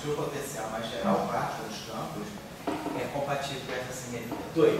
se o potencial mais geral, parte dos campos, é compatível com essa simetria. 2.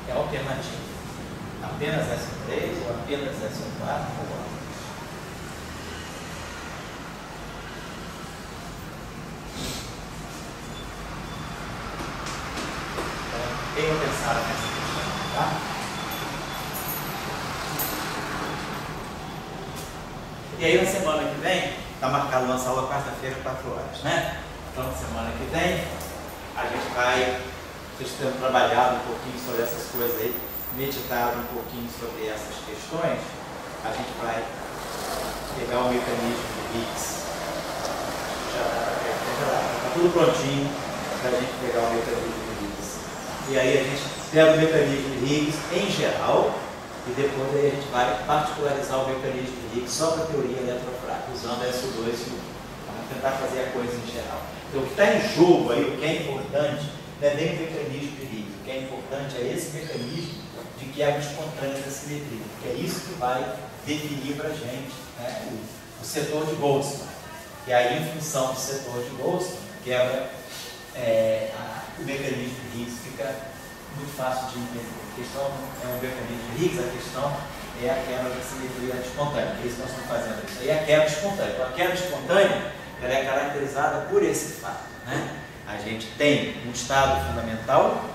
É alternativo. Apenas SO3 ou apenas SO4 ou então, tenham pensado nessa questão, tá? E aí na semana que vem, está marcado nossa aula quarta-feira, 4 horas, né? Então na semana que vem, a gente vai, vocês têm trabalhado um pouquinho sobre essas coisas aí, meditado um pouquinho sobre essas questões, a gente vai pegar o mecanismo de Higgs. Já está tudo prontinho para a gente pegar o mecanismo de Higgs. E aí a gente pega o mecanismo de Higgs em geral e depois aí a gente vai particularizar o mecanismo de Higgs só para a teoria eletrofrágil, usando SO2 e U. Vamos tentar fazer a coisa em geral. Então o que está em jogo aí, o que é importante, não é nem o mecanismo de Higgs. O que é importante é esse mecanismo de quebra espontânea da simetria, que é isso que vai definir para a gente, né, o setor de Boltzmann. E aí, em função do setor de Boltzmann, quebra o mecanismo de Higgs, fica muito fácil de entender. A questão é um mecanismo de Higgs, a questão é a quebra da simetria espontânea, que é isso que nós estamos fazendo. Isso aí é a quebra espontânea. Então, a quebra espontânea ela é caracterizada por esse fato, né? A gente tem um estado fundamental,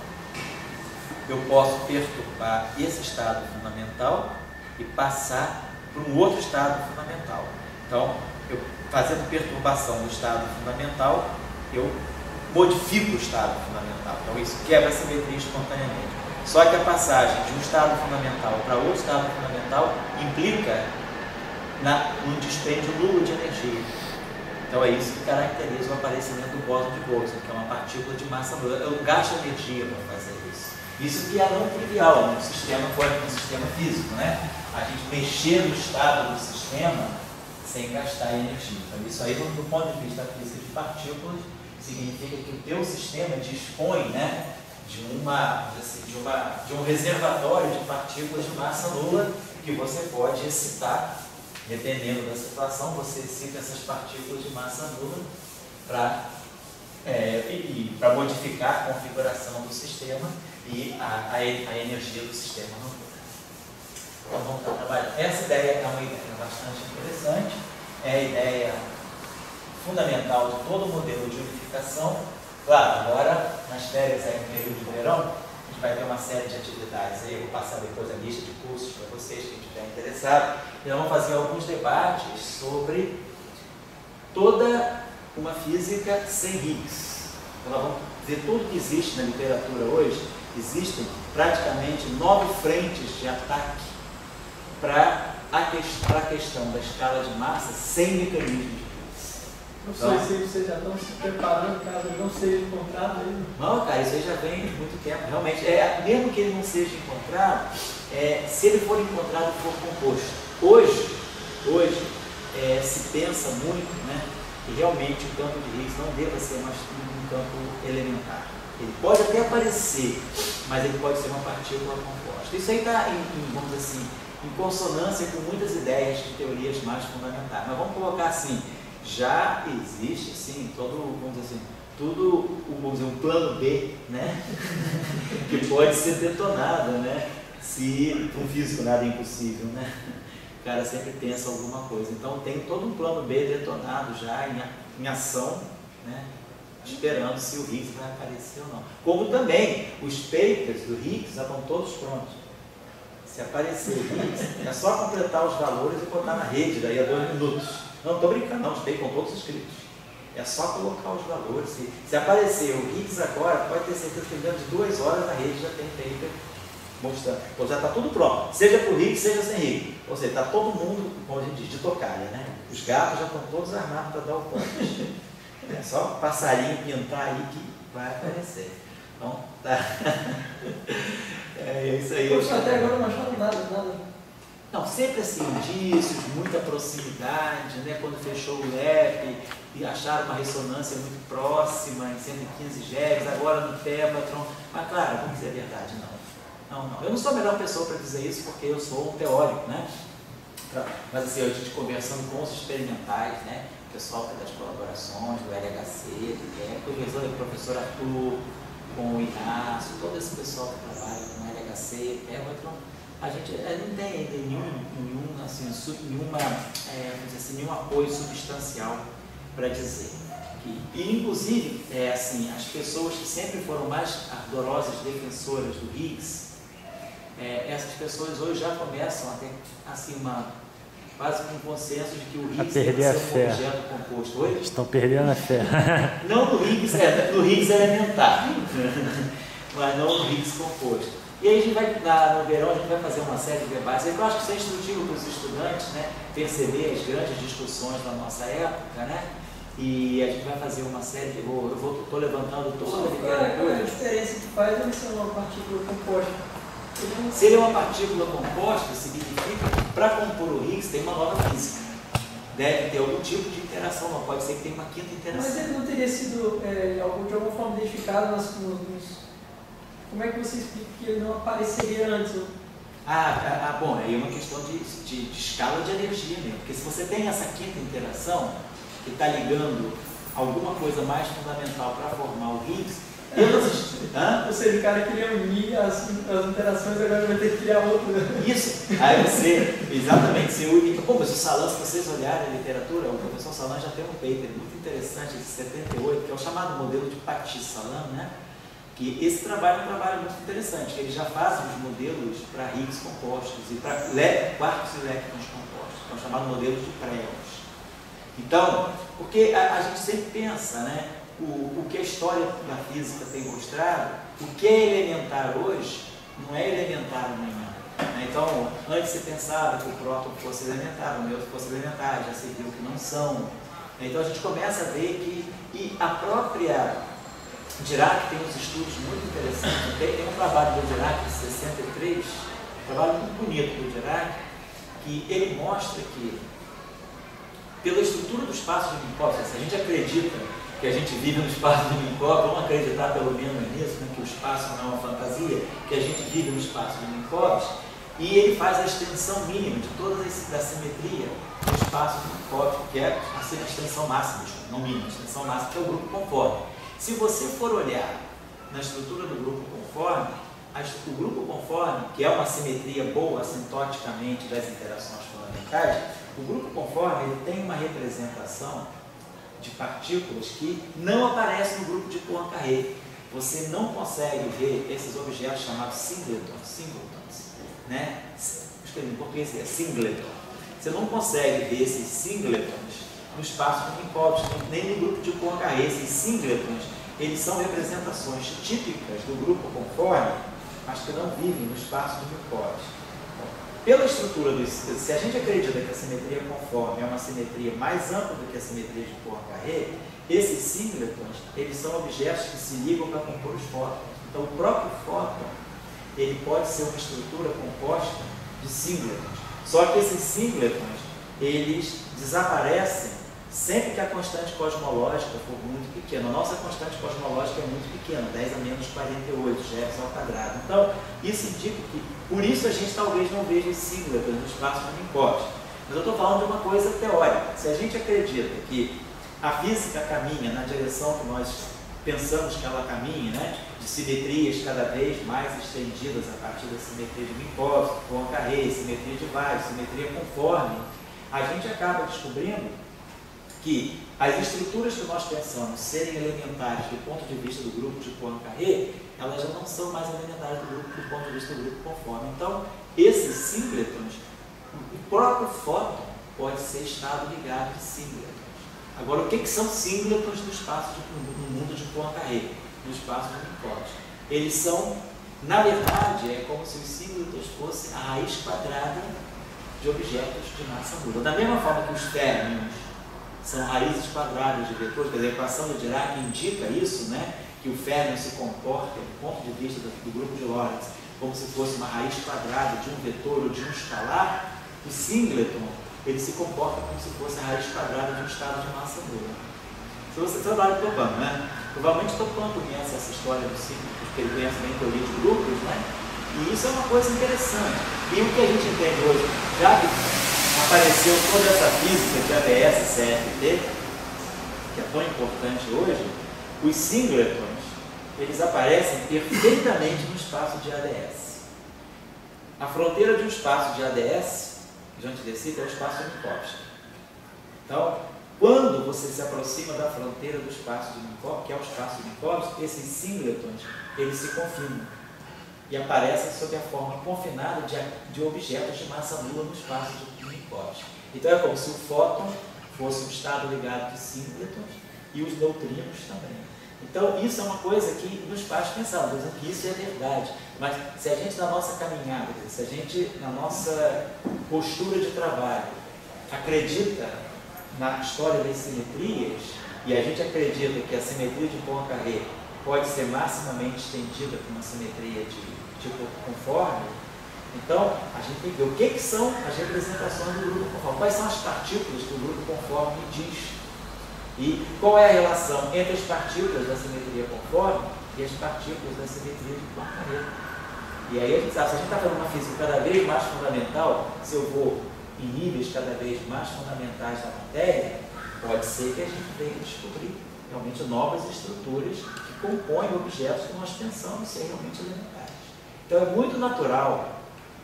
eu posso perturbar esse estado fundamental e passar para um outro estado fundamental. Então, eu fazendo perturbação do estado fundamental, eu modifico o estado fundamental. Então, isso quebra a simetria espontaneamente. Só que a passagem de um estado fundamental para outro estado fundamental implica um dispêndio nulo de energia. Então é isso que caracteriza o aparecimento do bóson de Boltzmann, que é uma partícula de massa nula. Eu gasto energia para fazer isso. Isso que é não trivial no sistema quântico, no sistema físico, né? A gente mexer no estado do sistema sem gastar energia. Então isso aí, do ponto de vista da física de partículas, significa que o teu sistema dispõe, né, de um reservatório de partículas de massa nula que você pode excitar. Dependendo da situação, você excita essas partículas de massa nula para modificar a configuração do sistema e a energia do sistema não muda. Então vamos estar trabalhando. Essa ideia é uma ideia bastante interessante, é a ideia fundamental de todo o modelo de unificação. Claro, agora nas férias aí no período de verão, a gente vai ter uma série de atividades aí, eu vou passar depois a lista de cursos para vocês, quem estiver interessado, e nós vamos fazer alguns debates sobre toda uma física sem Higgs. Então nós vamos ver tudo que existe na literatura hoje, existem praticamente 9 frentes de ataque para a questão da escala de massa sem mecanismo de Higgs. Não sei se vocês já estão se preparando caso ele não seja encontrado ainda. Não, cara, isso aí já vem de muito tempo. Realmente, mesmo que ele não seja encontrado, se ele for encontrado e for composto. Hoje se pensa muito, né, que realmente o campo de Higgs não deva ser mais um campo elementar. Ele pode até aparecer, mas ele pode ser uma partícula composta. Isso aí está, vamos dizer assim, em consonância com muitas ideias de teorias mais fundamentais. Mas vamos colocar assim, já existe, sim, vamos dizer assim, um plano B, né? Que pode ser detonado, né? Se para um físico nada é impossível, né? O cara sempre pensa alguma coisa. Então tem todo um plano B detonado já em ação, né? esperando se o Higgs vai aparecer ou não. Como também os papers do Higgs já estão todos prontos. Se aparecer o Higgs, é só completar os valores e botar na rede, daí a 2 minutos. Não estou brincando, não, os papers estão todos escritos. É só colocar os valores. Se aparecer o Higgs agora, pode ter certeza que dentro de 2 horas na rede já tem paper mostrando. Então já está tudo pronto, seja por Higgs, seja sem Higgs. Ou seja, está todo mundo, como a gente diz, de tocalha, né? Os gatos já estão todos armados para dar o ponto. É só passarinho pintar aí que vai aparecer. Então, tá. É isso aí. Poxa, até agora não acharam nada. Não, sempre assim, indícios, muita proximidade, né? Quando fechou o LEP e acharam uma ressonância muito próxima, em 115 GeV, agora no Tevatron. Mas claro, vamos dizer a verdade, não. Eu não sou a melhor pessoa para dizer isso, porque eu sou um teórico, né? Mas assim, a gente conversando com os experimentais, né? O pessoal das colaborações, do LHC, do professor Arthur, com o Inácio, todo esse pessoal que trabalha com o LHC, a gente não tem ainda nenhum apoio substancial para dizer. E inclusive, assim, as pessoas que sempre foram mais ardorosas defensoras do Higgs, essas pessoas hoje já começam a ter assim, quase um consenso de que o Higgs deve ser um objeto composto. Oi? Estão perdendo a fé. Não no Higgs, no Higgs elementar, mas não no Higgs composto. E aí a gente vai, no verão, a gente vai fazer uma série de debates. Eu acho que isso é instrutivo para os estudantes, né, perceber as grandes discussões da nossa época, né? E a gente vai fazer uma série de... Estou levantando toda a literatura. Qual é a diferença que faz ele ser uma partícula composta? Se ele é uma partícula composta, significa que para compor o Higgs tem uma nova física. Deve ter algum tipo de interação, não pode ser que tenha uma quinta interação. Mas ele não teria sido, de alguma forma, identificado nos... Como é que você explica que ele não apareceria antes? Bom, aí é uma questão de escala de energia mesmo. Porque se você tem essa quinta interação, que está ligando alguma coisa mais fundamental para formar o Higgs, ou seja, o cara queria unir as interações, agora vai ter que criar outra. Isso, aí exatamente, você une. Pô, mas o Salan, se vocês olharem a literatura, o professor Salan já tem um paper muito interessante de 78, que é o chamado modelo de Paty-Salan, né? Que esse trabalho é um trabalho muito interessante, que ele já faz os modelos para Higgs compostos e para quarks e elétrons compostos, que é o chamado modelo de Preos. Então, porque a gente sempre pensa, né? O que a história da física tem mostrado, o que é elementar hoje, não é elementar amanhã. Né? Então, antes se pensava que o próton fosse elementar, o nêutron fosse elementar, já se viu que não são. Então, a gente começa a ver que e a própria Dirac tem uns estudos muito interessantes. Tem um trabalho do Dirac de 63, um trabalho muito bonito do Dirac, que ele mostra que, pela estrutura do espaço de Minkowski, se a gente acredita que a gente vive no espaço de Minkowski, vamos acreditar pelo menos nisso, né, que o espaço não é uma fantasia, que a gente vive no espaço de Minkowski, e ele faz a extensão mínima de toda a simetria do espaço de Minkowski, que é a extensão máxima, não mínima, a extensão máxima, que é o grupo conforme. Se você for olhar na estrutura do grupo conforme, o grupo conforme, que é uma simetria boa assintoticamente das interações fundamentais, o grupo conforme ele tem uma representação de partículas que não aparecem no grupo de Poincare. Você não consegue ver esses objetos chamados singletons, né? Em português é singleton. Você não consegue ver esses singletons no espaço de Minkowski, nem no grupo de Poincare. Esses singletons, eles são representações típicas do grupo conforme, mas que não vivem no espaço de Minkowski. Pela estrutura se a gente acredita que a simetria conforme é uma simetria mais ampla do que a simetria de Poincare, esses singletons, eles são objetos que se ligam para compor os fótons. Então, o próprio fóton, ele pode ser uma estrutura composta de singletons. Só que esses singletons, eles desaparecem sempre que a constante cosmológica for muito pequena. A nossa constante cosmológica é muito pequena, 10 a menos 48 GeV ao quadrado. Então, isso indica que, por isso a gente talvez não veja os singletons no espaço de Minkowski. Mas eu estou falando de uma coisa teórica. Se a gente acredita que a física caminha na direção que nós pensamos que ela caminha, né, de simetrias cada vez mais estendidas a partir da simetria de Minkowski, Poincare, simetria de Weiss, simetria conforme, a gente acaba descobrindo que as estruturas que nós pensamos serem elementares do ponto de vista do grupo de Poincaré, elas já não são mais elementares do ponto de vista do grupo conforme. Então, esses singletons, o próprio fóton pode ser estado ligado de singletons. Agora, o que são singletons no espaço no mundo de Poincaré, no espaço de Minkowski? Eles são, na verdade, é como se os singletons fossem a raiz quadrada de objetos de massa nula. Da mesma forma que os férmions são raízes quadradas de vetores, quer dizer, a equação do Dirac indica isso, né? Que o férmion se comporta, do ponto de vista do grupo de Lorentz, como se fosse uma raiz quadrada de um vetor ou de um escalar. O singleton, ele se comporta como se fosse a raiz quadrada de um estado de massa nula. Se você trabalha topando, né? Provavelmente Toppan conhece essa história do singleton, porque ele conhece bem a teoria de grupos, né? E isso é uma coisa interessante. E o que a gente entende hoje, já que apareceu toda essa física de ADS, CFT, que é tão importante hoje, os singletons, eles aparecem perfeitamente no espaço de ADS. A fronteira de um espaço de ADS, de antidecita, é o espaço de Minkowski. Então, quando você se aproxima da fronteira do espaço de Minkowski, que é o espaço de Minkowski, esses singletons, eles se confinam e aparecem sob a forma confinada de objetos de massa nula no espaço de Minkowski. Então é como se o fóton fosse um estado ligado de singletons e os neutrinos também. Então isso é uma coisa que nos faz pensar, dizendo que isso é verdade. Mas se a gente, na nossa caminhada, se a gente, na nossa postura de trabalho, acredita na história das simetrias, e a gente acredita que a simetria de Poincaré pode ser maximamente estendida para uma simetria de tipo conforme, então a gente tem que ver o que são as representações do grupo conforme, quais são as partículas que o grupo conforme diz, e qual é a relação entre as partículas da simetria conforme e as partículas da simetria de Poincaré. E aí a gente sabe, se a gente está fazendo uma física cada vez mais fundamental, se eu vou em níveis cada vez mais fundamentais da matéria, pode ser que a gente venha descobrir realmente novas estruturas que compõem objetos que nós pensamos ser realmente elementares. Então é muito natural,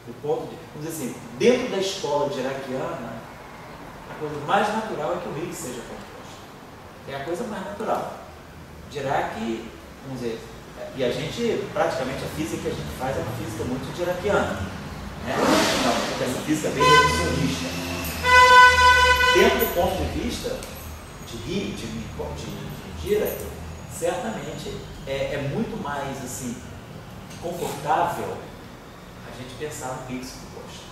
do ponto de, vamos dizer assim, dentro da escola diraciana, a coisa mais natural é que o Higgs seja composto. É a coisa mais natural. Dirac, vamos dizer, e a gente, praticamente a física que a gente faz é uma física muito diraciana, né? Então, essa física bem reducionista. Dentro do ponto de vista de Dirac, certamente é muito mais assim, confortável a gente pensar no Higgs composto.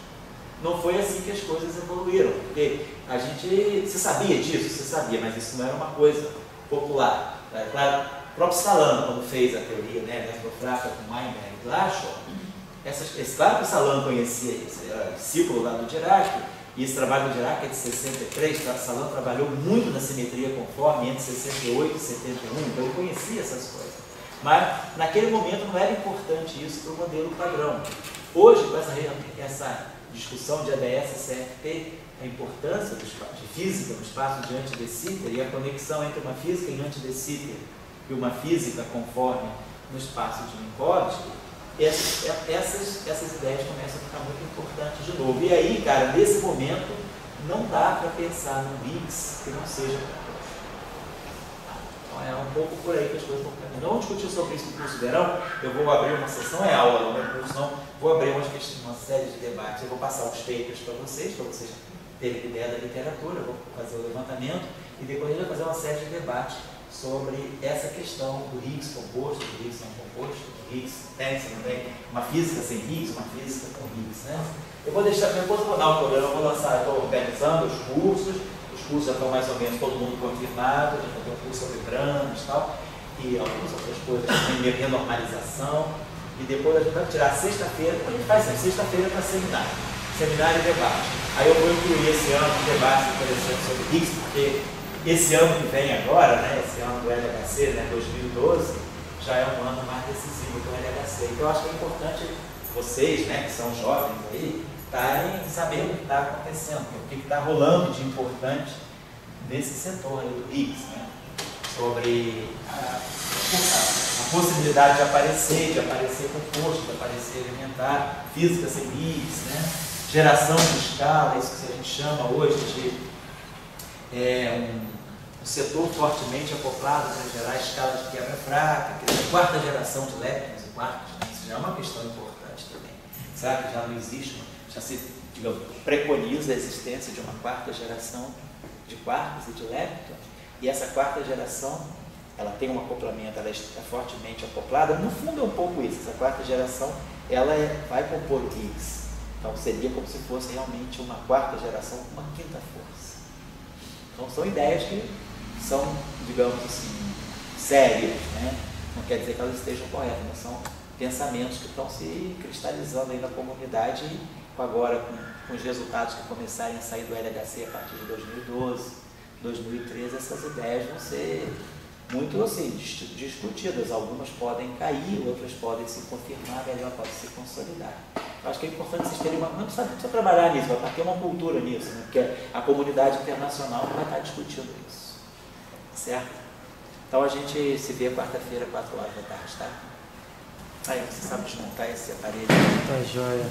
Não foi assim que as coisas evoluíram, porque a gente se sabia disso, se sabia, mas isso não era uma coisa popular. Claro, o próprio Salan, quando fez a teoria, né, eletrofrágil com Weinberg e Glashow, claro que o Salan conhecia isso, ele era discípulo lá do Dirac, e esse trabalho do Dirac é de 63, o Salan trabalhou muito na simetria conforme entre 68 e 71, então ele conhecia essas coisas. Mas naquele momento não era importante isso para o modelo padrão. Hoje, com essa discussão de ADS e CFT, a importância de física no espaço de anti-de Sitter e a conexão entre uma física em anti-de Sitter e uma física conforme no espaço de Minkowski, essas ideias começam a ficar muito importantes de novo. E aí, cara, nesse momento, não dá para pensar no Higgs que não seja composto. Então é um pouco por aí que as coisas estão caminhando. Vamos discutir sobre isso no curso de verão. Eu vou abrir uma sessão, é aula, não é curso não. Vou abrir uma série de debates. Eu vou passar os papers para vocês terem ideia da literatura, eu vou fazer o levantamento e depois a gente vai fazer uma série de debates sobre essa questão do Higgs composto, do Higgs não composto, do Higgs tem também, uma física sem Higgs, uma física com Higgs, né? Eu vou deixar, depois eu vou dar um programa, eu vou lançar, estou organizando os cursos já estão mais ou menos todo mundo confirmado, já vai ter um curso sobre brancos e tal, e algumas outras coisas, também renormalização, e depois a gente vai tirar sexta-feira, a gente faz sempre, sexta-feira para seminário e debate. Aí eu vou incluir esse ano um debate interessante sobre Higgs, porque esse ano que vem agora, né, esse ano do LHC, né, 2012, já é um ano mais decisivo do LHC. Então eu acho que é importante vocês, né, que são jovens aí, estarem sabendo o que está acontecendo, o que está rolando de importante nesse setor aí do Higgs, né, sobre a possibilidade de aparecer composto, de aparecer elementar, física sem Higgs, né, geração de escala, isso que a gente chama hoje de um setor fortemente acoplado para gerar escala de quebra fraca, quer dizer, quarta geração de leptons e quarks, né? Isso já é uma questão importante também. Será que já não existe, já se, digamos, preconiza a existência de uma quarta geração de quarks e de leptons? E essa quarta geração, ela tem um acoplamento, ela está fortemente acoplada. No fundo é um pouco isso, essa quarta geração, ela vai compor o Higgs. Então seria como se fosse realmente uma quarta geração com uma quinta força. Então são ideias que são, digamos assim, sérias, né? Não quer dizer que elas estejam corretas, mas são pensamentos que estão se cristalizando aí na comunidade e agora com os resultados que começarem a sair do LHC a partir de 2012, 2013, essas ideias vão ser muito assim, discutidas. Algumas podem cair, outras podem se confirmar, melhor podem se consolidar. Eu acho que é importante vocês terem uma... Não precisa trabalhar nisso, vai ter uma cultura nisso, né? Porque a comunidade internacional vai estar discutindo isso. Certo? Então a gente se vê quarta-feira, 4 horas da tarde, tá? Aí você sabe desmontar esse aparelho. Tá joia.